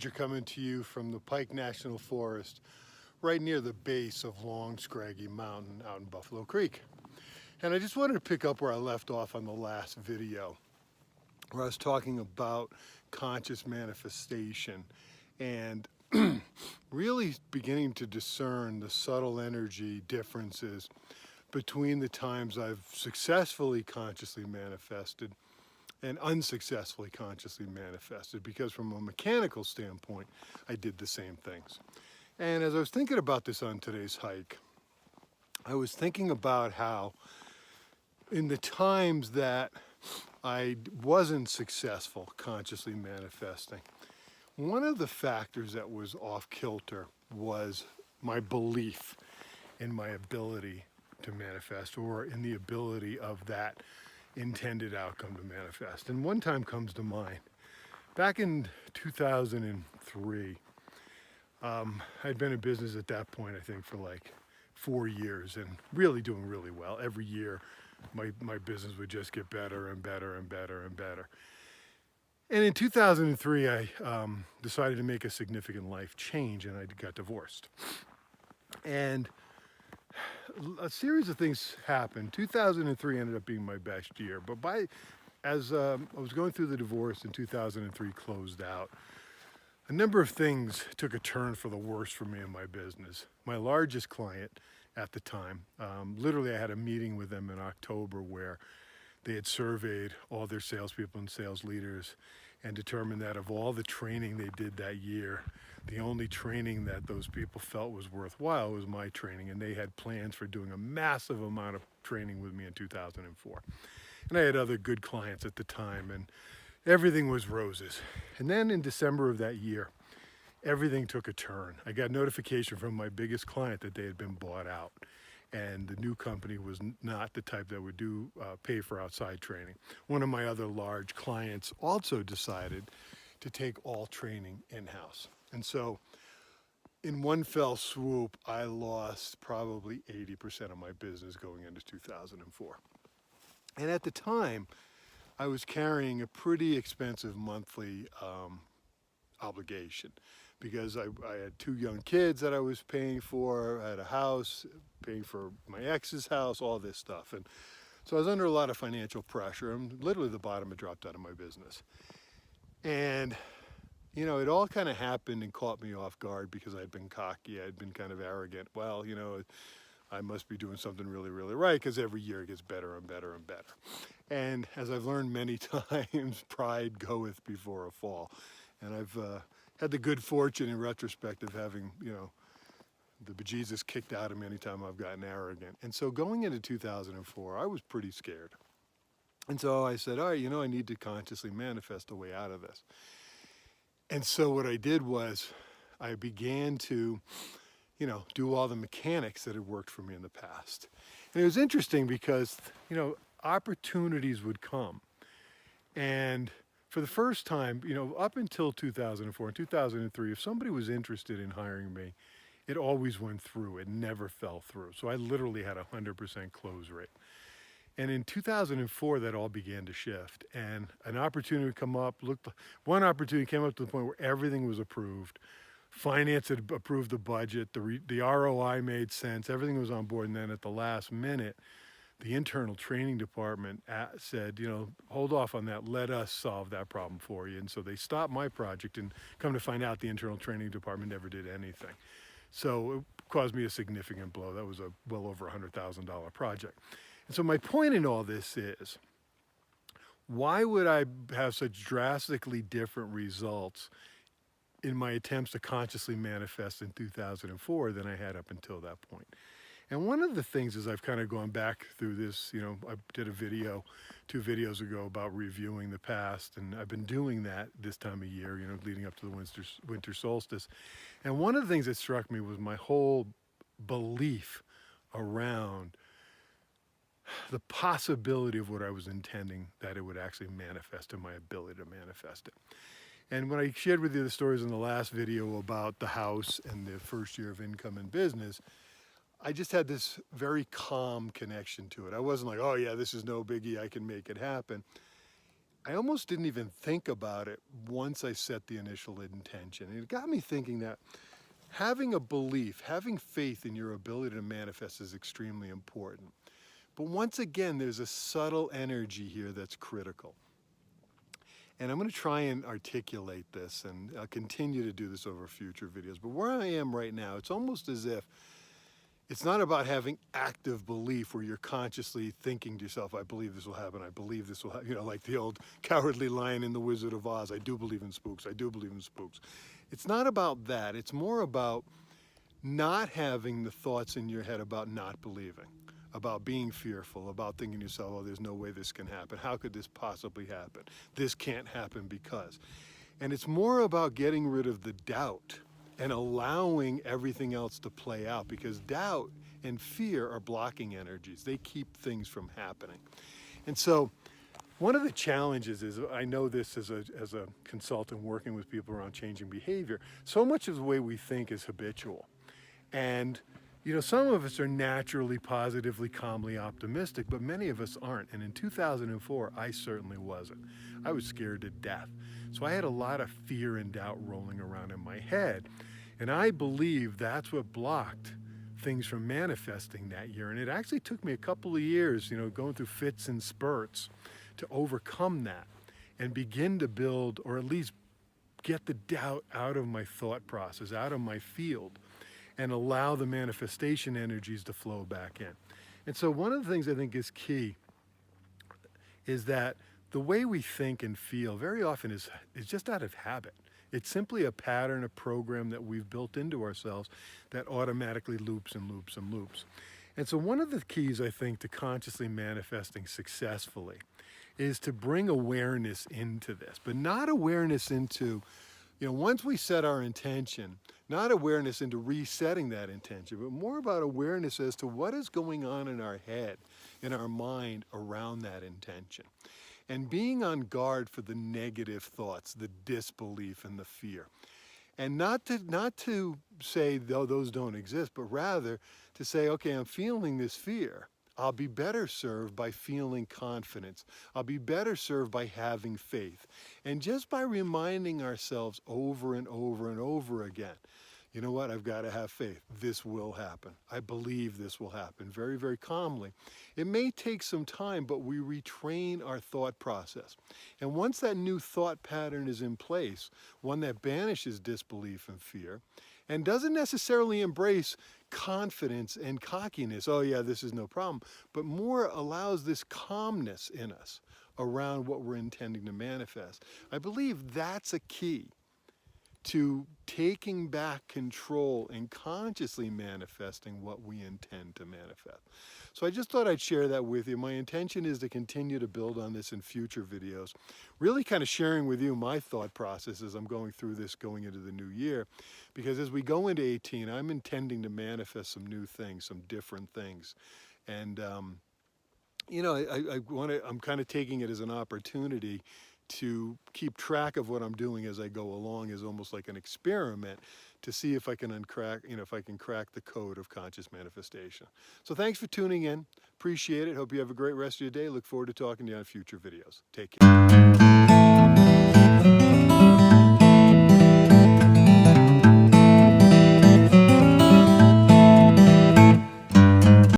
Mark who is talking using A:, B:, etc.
A: picture coming to you from the Pike National Forest, right near the base of Long Scraggy Mountain out in Buffalo Creek. And I just wanted to pick up where I left off on the last video, where I was talking about conscious manifestation and really beginning to discern the subtle energy differences between the times I've successfully consciously manifested and unsuccessfully consciously manifested, because from a mechanical standpoint, I did the same things. And as I was thinking about this on today's hike, I was thinking about how in the times that I wasn't successful consciously manifesting, one of the factors that was off kilter was my belief in my ability to manifest, or in the ability of that intended outcome to manifest. And one time comes to mind. Back in 2003, I'd been in business at that point, I think, for like 4 years and really doing really well. Every year, my business would just get better and better and better and better. And in 2003, I decided to make a significant life change, and I got divorced. And a series of things happened. 2003 ended up being my best year, but as I was going through the divorce and 2003 closed out, a number of things took a turn for the worse for me in my business. My largest client at the time, literally I had a meeting with them in October where they had surveyed all their salespeople and sales leaders and determined that of all the training they did that year, the only training that those people felt was worthwhile was my training, and they had plans for doing a massive amount of training with me in 2004. And I had other good clients at the time, and everything was roses. And then in December of that year, everything took a turn. I got notification from my biggest client that they had been bought out, and the new company was not the type that would pay for outside training. One of my other large clients also decided to take all training in-house. And so in one fell swoop, I lost probably 80% of my business going into 2004. And at the time, I was carrying a pretty expensive monthly obligation, because I had 2 young kids that I was paying for, I had a house, paying for my ex's house, all this stuff. And so I was under a lot of financial pressure, and literally the bottom had dropped out of my business. And you know, it all kind of happened and caught me off guard because I'd been cocky, I'd been kind of arrogant. Well, you know, I must be doing something really, really right, because every year it gets better and better and better. And as I've learned many times, pride goeth before a fall. And I've had the good fortune in retrospect of having, you know, the bejesus kicked out of me anytime I've gotten arrogant. And so going into 2004, I was pretty scared. And so I said, all right, you know, I need to consciously manifest a way out of this. And so what I did was I began to, you know, do all the mechanics that had worked for me in the past. And it was interesting because, you know, opportunities would come. And for the first time, you know, up until 2004 and 2003, if somebody was interested in hiring me, it always went through. It never fell through. So I literally had a 100% close rate. And in 2004, that all began to shift, and an opportunity would come up. One opportunity came up to the point where everything was approved. Finance had approved the budget. The ROI made sense. Everything was on board. And then at the last minute, the internal training department said, you know, hold off on that. Let us solve that problem for you. And so they stopped my project, and come to find out the internal training department never did anything. So it caused me a significant blow. That was a well over $100,000 project. And so my point in all this is, why would I have such drastically different results in my attempts to consciously manifest in 2004 than I had up until that point? And one of the things is, I've kind of gone back through this, you know, I did a video 2 videos ago about reviewing the past, and I've been doing that this time of year, you know, leading up to the winter solstice. And one of the things that struck me was my whole belief around the possibility of what I was intending, that it would actually manifest, and my ability to manifest it. And when I shared with you the stories in the last video about the house and the first year of income in business, I just had this very calm connection to it. I wasn't like, oh yeah, this is no biggie, I can make it happen. I almost didn't even think about it once I set the initial intention. It got me thinking that having a belief, having faith in your ability to manifest is extremely important. But once again, there's a subtle energy here that's critical. And I'm going to try and articulate this, and I'll continue to do this over future videos. But where I am right now, it's almost as if it's not about having active belief where you're consciously thinking to yourself, I believe this will happen, I believe this will happen, like the old Cowardly Lion in The Wizard of Oz, I do believe in spooks, I do believe in spooks. It's not about that. It's more about not having the thoughts in your head about not believing, about being fearful, about thinking to yourself, oh, there's no way this can happen. How could this possibly happen? This can't happen because. And it's more about getting rid of the doubt and allowing everything else to play out, because doubt and fear are blocking energies. They keep things from happening. And so one of the challenges is, I know this as a consultant working with people around changing behavior, so much of the way we think is habitual. And some of us are naturally positively, calmly optimistic, but many of us aren't. And in 2004, I certainly wasn't. I was scared to death. So I had a lot of fear and doubt rolling around in my head. And I believe that's what blocked things from manifesting that year. And it actually took me a couple of years, going through fits and spurts to overcome that and begin to build, or at least get the doubt out of my thought process, out of my field, and allow the manifestation energies to flow back in. And so one of the things I think is key is that the way we think and feel very often is just out of habit. It's simply a pattern, a program that we've built into ourselves that automatically loops and loops and loops. And so one of the keys, I think, to consciously manifesting successfully is to bring awareness into this, but not awareness into, once we set our intention, not awareness into resetting that intention, but more about awareness as to what is going on in our head, in our mind around that intention. And being on guard for the negative thoughts, the disbelief and the fear. And not to say those don't exist, but rather to say, okay, I'm feeling this fear. I'll be better served by feeling confidence. I'll be better served by having faith. And just by reminding ourselves over and over and over again, you know what, I've got to have faith. This will happen. I believe this will happen, very, very calmly. It may take some time, but we retrain our thought process. And once that new thought pattern is in place, one that banishes disbelief and fear, and doesn't necessarily embrace confidence and cockiness, oh yeah, this is no problem, but more allows this calmness in us around what we're intending to manifest. I believe that's a key to taking back control and consciously manifesting what we intend to manifest. So I just thought I'd share that with you. My intention is to continue to build on this in future videos, really kind of sharing with you my thought process as I'm going through this going into the new year. Because as we go into 18, I'm intending to manifest some new things, some different things. And, I'm kind of taking it as an opportunity to keep track of what I'm doing as I go along, as almost like an experiment to see if I can crack the code of conscious manifestation. So thanks for tuning in. Appreciate it. Hope you have a great rest of your day. Look forward to talking to you on future videos. Take care.